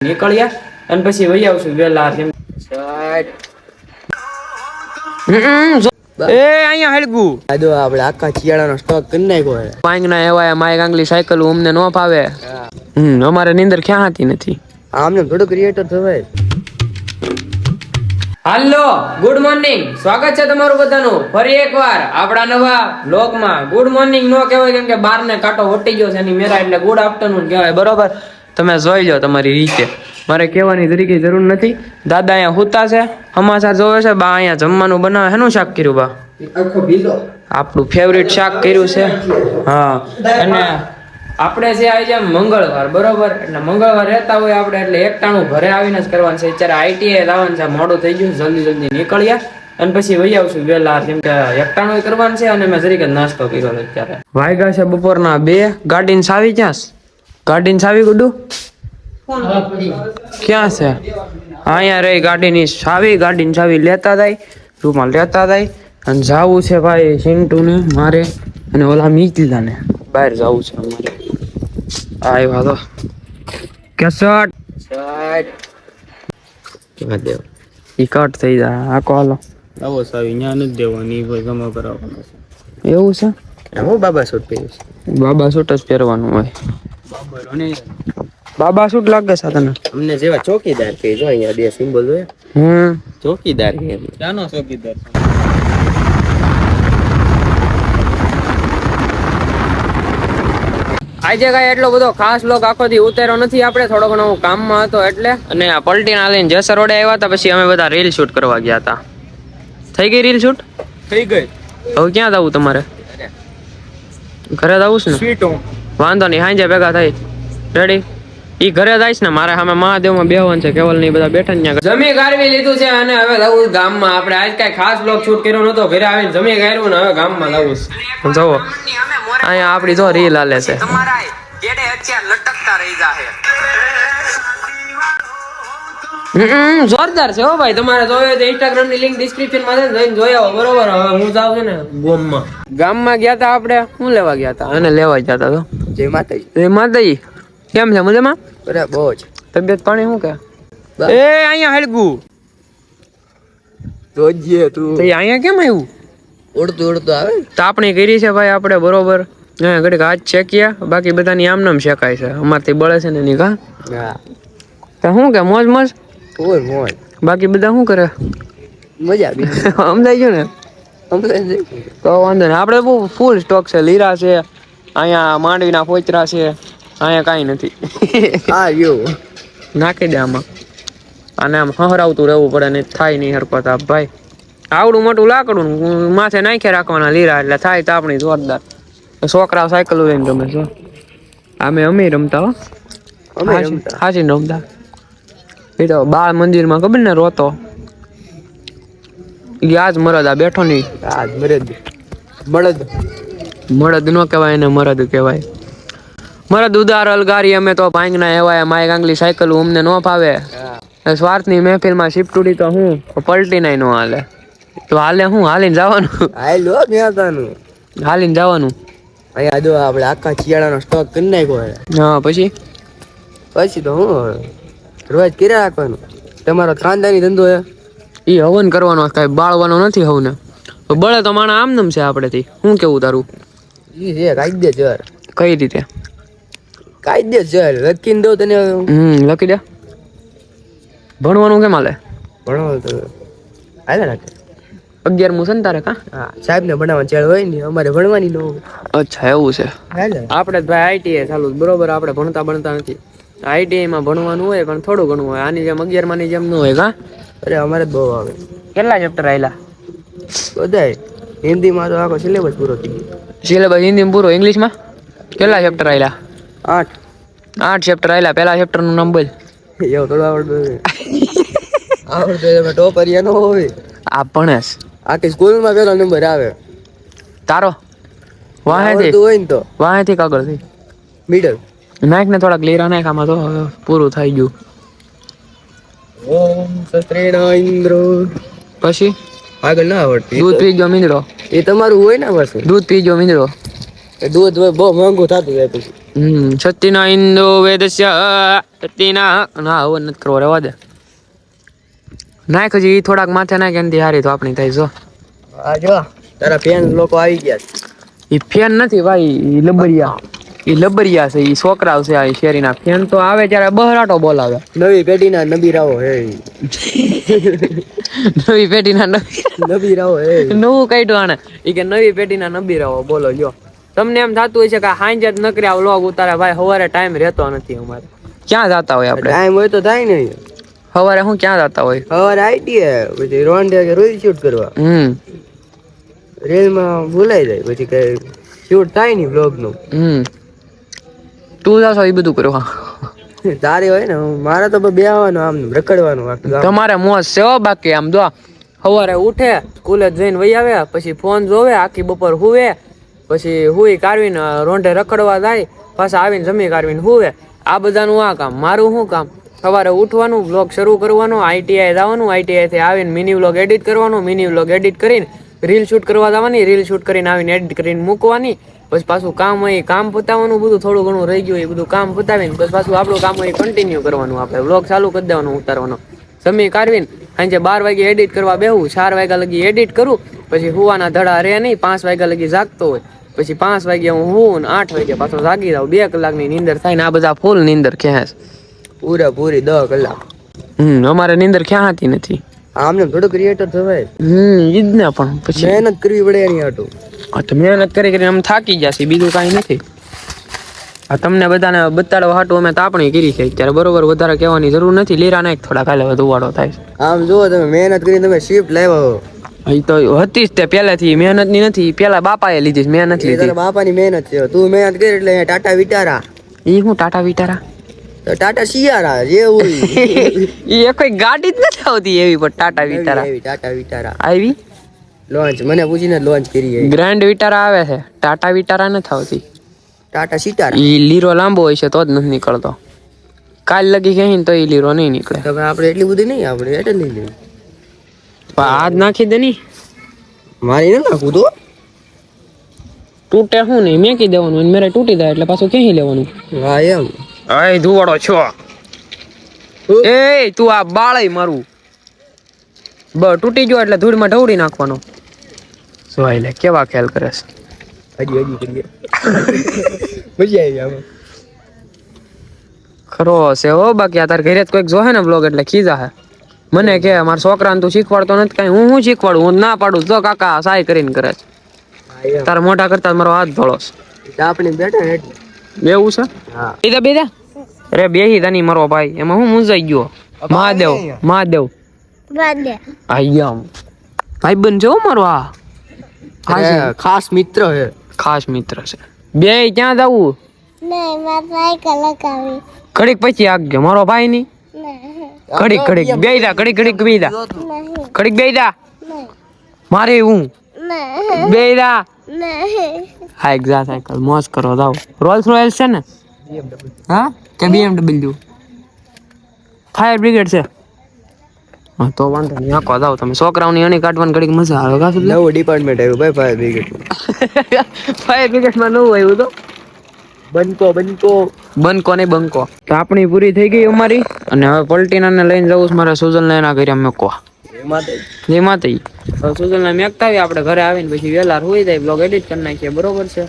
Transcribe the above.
નીકળ્યા અને પછી વહી આવશું વેલા એ અહીંયા હળગુ આદો આપણે આખા શિયાળાનો સ્ટોક કરી નાખ્યો છે. પાંગ ના એવા માય ગાંગલી સાયકલ અમને ન ફાવે. અમારે નીંદર ક્યાં હતી નથી. આમને થોડું ક્રિએટર થવાય. હાલો ગુડ મોર્નિંગ, સ્વાગત છે તમારું બધાનું ફરી એકવાર આપણા નવા બ્લોગમાં. ગુડ મોર્નિંગ નો કહેવાય કેમ કે બાર ને કાંટો વટી ગયો છે એની મેરા, એટલે ગુડ આફ્ટરનૂન કહેવાય. બરોબર, તમે જોઈ લો તમારી રીતે, મારે કહેવાની તરીકે જરૂર નથી. દાદા અહીંયા હુતા છે, સમાચાર જોવે છે. બા અહીંયા જમવાનું બનાવે. શેનું શાક કર્યું બા? આખો ભીલો આપણું ફેવરિટ શાક કર્યું છે. હા, અને આપણે છે આજે મંગળવાર, બરોબર, એટલે મંગળવાર રહેતા હોય આપણે, એટલે એકટાણું ઘરે આવીને જ કરવાનું છે. અત્યારે આઈટીઆઈ લાવવાનું છે, મોડું થઈ ગયું, જલ્દી નીકળ્યા અને પછી વહી આવશું વેલા, કેમ કે એકટાણું કરવાનું છે. અને મેં જરીક નાસ્તો કર્યો અત્યારે. વાગ્યા છે બપોરના 2. ગાડીને સાવી ક્યાં છે? ગાડીને સાવી ગુડુ ક્યાં છે? અહીંયા રહી ગાડીની સાવી. ગાડીની સાવી લેતા જાય, રૂમાલ લેતા જાય. અને જાવું છે ભાઈ સિન્ટુ ને મારે અને ઓલા મીકલા ને બહાર જવું છે અમારે. આવ્યા તો કેસટ દેવ ઈ કટ થઈ જાય. આકો હાલો આવો સાવી ન્યા નથી દેવાની, ભાઈ જમા કરાવવાનો છે. એવું છે? હું બાબા સૂટ પહેરીશ. બાબા સૂટ જ પહેરવાનું હોય. બાબા સૂટ લાગે છે તને? અમને જેવા ચોકીદાર કે જો અહીંયા બે સિમ્બોલ હોય. ચોકીદાર કે ક્યાંનો ચોકીદાર? આજે કઈ એટલો બધો ખાસ લોક આખો દી ઉતાર્યો નથી આપણે, થોડો ઘણો હું કામમાં હતો એટલે. અને આ પલટીના લઈને જેસર રોડે આવ્યા હતા, પછી અમે બધા રીલ શૂટ કરવા ગયા હતા. થઈ ગઈ રીલ શૂટ? થઈ ગઈ. હવે ક્યાં જવું તમારે? ઘરે જવું છે ને? Sweet home. વાંધો નહીં, હાંજે ભેગા થઈ. રેડી? ઈ ઘરે જઈશ ને, મારે સામે મહાદેવમાં બેહવાનું છે. કેવલ ની બધા બેઠા ને જમી ગારવી લીધું છે અને હવે જવું ગામમાં. આપણે આજ કઈ ખાસ બ્લોગ શૂટ કર્યો નતો, ઘરે આવીને જમી ગારવું ને હવે ગામમાં જવું છે. જુઓ અહીંયા આપડી જો રીલ હાલે છે. જોરદાર છે હો ભાઈ. તમારે જોયો તો ઇન્સ્ટાગ્રામ ની લિંક ડિસ્ક્રિપ્શન માં છે, જઈને જોઈ આવો. બરોબર, હવે હું જાઉં છું ને ગામમાં ગયા તા આપણે. શું લેવા ગયા તા? અને લેવા ગયા તા તો જય માતાજી. જય માતાજી. કેમ છે મજામાં? અરે બહુ જ. તબિયત પાણી શું કે? એ અહીંયા હળગુ જોજે તું. તો અહીંયા કેમ આવ્યું? ઉડતું આવે. તાપણી કરી છે ભાઈ આપણે, બરોબર. ઘડીક હાથ શેક્યા, બાકી બધાની આમ નામ શેકાય છે. અમારથી બળે છે ને એની કા. હા, તો શું કે મોજ મોજ? ઓય મોજ. બાકી બધા શું કરે? મજા આવી. સમજાઈ ગયું ને? તો વાંધો ને. આપણે બહુ ફૂલ સ્ટોક છે. લીરા છે અહીંયા, માંડવીના પોચરા છે અહીંયા, કાંઈ નથી. હા યો નાખી દે આમાં. અને આમ હરાવતું રહેવું પડે, ને થાય નહીં હરકત. આપ ભાઈ આવડું મોટું લાકડું માથે નાખી રાખવાના લીરા, એટલે થાય તાપણી જોરદાર. છોકરા સાયકલ લઈને રમે છે. અમે રમતા હો, હાજી રમતા. એ તો બાળ મંદિરમાં ખબર ને રોતો યાદ મરદ આ બેઠો નહીં. આજ મરદ મરદ નો કહેવાય એને, મરદ કહેવાય. મરદ ઉદાર અલગારી અમે તો ભાંગના એવાય. માય ગાંગલી સાયકલ અમને ન ફાવે. સ્વાર્થની મહેફિલમાં શિફ્ટુડી તો હું પલટી નાય નો હાલે. તો હાલે હું હાલીને જવાનું. હાલો મેતાનું હાલીને જવાનું. અહીંયા જો આપણે આખા શિયાળાનો સ્ટોક કરી નાખ્યો છે. હા, પછી તો હું રોજ કર્યા રાખવાનું. તમારો ખાનદાની ધંધો છે. ઈ હવન કરવાનો, કાંઈ બાળવાનો નથી. હવને તો બળે તો માણા આમનમ છે આપણેથી. શું કેવું તારું? ઈ છે કાયદેસર. કઈ રીતે? કાયદેસર લખીને દઉં તને. લખી દે. ભણવાનું કેમ હાલે? ભણવાનું તો હાલે રાખે. 11મું છે ને તારે? કા હા, સાહેબ ને ભણાવવાનું ચાલ હોય ને, અમારે ભણવાની ન હોય. અચ્છા, એવું છે. આપણે ભાઈ આઈટીઆઈ ચાલુ, બરોબર. આપણે ભણતા નથી. આઈટીઆઈ માં ભણવાનું હોય પણ થોડું ઘણું હોય. આની જેમ 11માં ની જેમ ન હોય. કા અરે અમારે બહુ આવે. કેટલા ચેપ્ટર આવેલા? બધાય. હિન્દીમાં તો આખો સિલેબસ પૂરો થઈ ગયો. સિલેબસ હિન્દીમાં પૂરો. ઇંગ્લિશમાં કેટલા ચેપ્ટર આવેલા? 8 ચેપ્ટર આવેલા. પહેલા ચેપ્ટર નું નામ બોલ. એવું થોડું આવડતું આવડતું ટોપરિયા નો હોય. આ ભણેશ આખી સ્કૂલમાં પેલો નંબર આવે તારો. વાહેથી હોય ને તો વાહેથી કાગળ થી મિડલ નાખ ને થોડાક લીરા નાખ. આમાં તો પૂરું થઈ ગયું. ઓમ સત્રેણા ઇન્દ્ર. પછી આગળ ના આવડતી. દૂધ પીજો મીંદડો. એ તમારું હોય ને બસ. દૂધ પીજો મીંદડો. દૂધ બહુ મોંઘું થતું જાય પછી. સતીના ઇન્દો વેદસ્ય સતીના ના હવે નથી કરવો રહેવા દે નાખ હજી થોડાક માથે નાખ એનાથી હારી તો આપણી થાય જો આ જો તારા ફેન લોકો આવી ગયા ઈ ફેન નથી ભાઈ ઈ લબરિયા છે ઈ છોકરાઓ છે આ શેરીના ફેન તો આવે ત્યારે બહરાટો બોલાવે નવી પેઢીના નબીરાઓ હે નવી પેઢીના નબીરાઓ હે નવું કાઢ્યું આને ઈ કે નવી પેઢીના નબીરાઓ બોલો લ્યો તમને એમ થતું હોય છે કે હાંજે જ નકર્યા વ્લોગ ઉતારે ભાઈ સવારે ટાઈમ રહેતો નથી અમારે ક્યાં જતા હોય આપણે ટાઈમ હોય તો થાય ને સવારે હું ક્યાં જતા હોય સવારે આઈટીએ પછી રોંડે કે રોજ શૂટ કરવા રેલમાં ભૂલાઈ જાય પછી કઈ શૂટ થાય નહીં વ્લોગ નું તું જાશો એ બધું કરવા તારે હોય ને મારે તો બેહવાનું આમ રખડવાનું આખું ગામ. તમારે મોજ છે હો બાકી આમ જો સવારે ઉઠે સ્કૂલે જઈને વહી આવે પછી ફોન જોવે આખી બપોર હુવે પછી હુઈ કાઢવીને રોંઢે રખડવા જાય પાછા આવીને જમી કાઢવીને હુવે આ બધાનું આ કામ મારું શું કામ સવારે ઉઠવાનું વ્લોગ શરૂ કરવાનો આઈટીઆઈ જવાનું આઈટીઆઈ થી આવીને મિની વ્લોગ એડિટ કરવાનો મિની વ્લોગ એડિટ કરીને રીલ શૂટ કરવા જવાની રીલ શૂટ કરીને આવીને એડિટ કરીને મૂકવાની પછી પાછું કામ હોય કામ પતાવવાનું બધું થોડું ઘણું રહી ગયું એ બધું કામ પતાવીને પછી પાછું આપણું કામ હોય કન્ટિન્યુ કરવાનું આપણે વ્લોગ ચાલુ કરી દેવાનું ઉતારવાનો જમી કાઢવીને સાંજે 12 વાગે એડિટ કરવા બેહું 4 વાગ્યા લગી એડિટ કરું પછી હુવાના ધડા રહે નહીં 5 વાગ્યા લગી જાગતો હોય પછી 5 વાગે હું હું 8 વાગે પાછો જાગી જાઉં 2 કલાકની નીંદર થાય ને આ બધા ફૂલ નીંદર ખેંચ પૂરી 10 કલાક અમારે નીંદર ક્યાં હતી નથી આમને થોડું ક્રિએટર થવાય ઈજ ને પણ પછી મહેનત કરવી પડે એની હાટું તો મહેનત કરી કરીને અમે થાકી જશે બીજું કાંઈ નથી આ તમને બધાને બતાડવા હાટું અમે તાપણી કરી છે ત્યારે બરોબર વધારે કહેવાની જરૂર નથી લીરા નાખ થોડા કાલે વધુ વાળો થાય છે આમ જુઓ તમે મહેનત કરીને તમે શિફ્ટ લાવ્યા હો એ તો હતી જ તે પહેલેથી મહેનતની નથી પેલા બાપાએ લીધી છે મહેનત લીધી તારા બાપાની મહેનત છે તું મહેનત કરી એટલે અહીંયા ટાટા વિટારા એ હું ટાટા વિટારા તો ટાટા શિયારા જેવું એ કોઈ ગાડી જ નથી આવતી એવી પણ ટાટા વિટારા એવી ટાટા વિટારા આવી લોન્ચ મને પૂછીને લોન્ચ કરી ગ્રાન્ડ વિટારા આવે છે ટાટા વિટારા નથી આવતી ટાટા સીટારા ઈ લીરો લાંબો હોય છે તો જ નથી નીકળતો કાલ લગી કહીને તો ઈ લીરો નહીં નીકળે તમે આપણે એટલી બધી નહીં આપણે એટલે લઈ લઈએ હાથ નાખી દે ની મારી ન નાખું તો તૂટે શું નહીં મેકી દેવાનું અને મેરે તૂટી જાય એટલે પાછું ક્યાંય લેવાનું હા એમ અય ધુવાડો છો એ તું આ બાળય મારું તૂટી ગયો એટલે ધૂળમાં ઢવડી નાખવાનો જોઈ લે કેવા ખ્યાલ કરે છે હજી કરીએ મજા આવી આમાં ખરો છે હો બાકી આ તાર ઘરે જ કોઈક જોહે ને બ્લોગ એટલે ખીજા હે મને કે મારા છોકરાને તું શીખવાડતો નથી કઈ હું શીખવાડું હું ના પાડું તો કાકા સાય કરીને કરે છે તારા મોઢા કરતા મારો હાથ ધોળો છે આપણે બેઠા ને એવું છે હા બેદા બેદા અરે બેહી તની મારો ભાઈ એમાં હું મૂંઝાઈ ગયો મહાદેવ આયમ ભાઈ બન જો મારો આ ખાસ મિત્ર છે ખાસ મિત્ર છે બે ક્યાં જવું ઘડીક પછી આગજો મારો ભાઈ ની ઘડીક બેદા ઘડીક બેદા ઘડીક બેદા મારે હું બેદા હા એક્ઝા સાયકલ મોજ કરો જાવ રોલ્સ રોયલ્સ છે ને હા કે BMW ફાયર બ્રિગેડ છે હા તો વાંધો નહીં આખો જાવ તમે છોકરાઓની અણી કાઢવાની ઘડીક મજા આવે કાશું નવું ડિપાર્ટમેન્ટ આવ્યું ભાઈ ફાયર બ્રિગેડ ફાયર બ્રિગેડમાં નવું આવ્યું તો બંકો નહીં બંકો તો આપણી પૂરી થઈ ગઈ અમારી અને હવે પલટીનાને લઈને જવું છે મારે સુજલને એના ઘરે મૂકવા એમાં સુજલને મેકતા આવીએ આપણે ઘરે આવીને પછી વેલા હોઈ જાય બ્લોગ એડિટ કરી નાખીએ બરોબર છે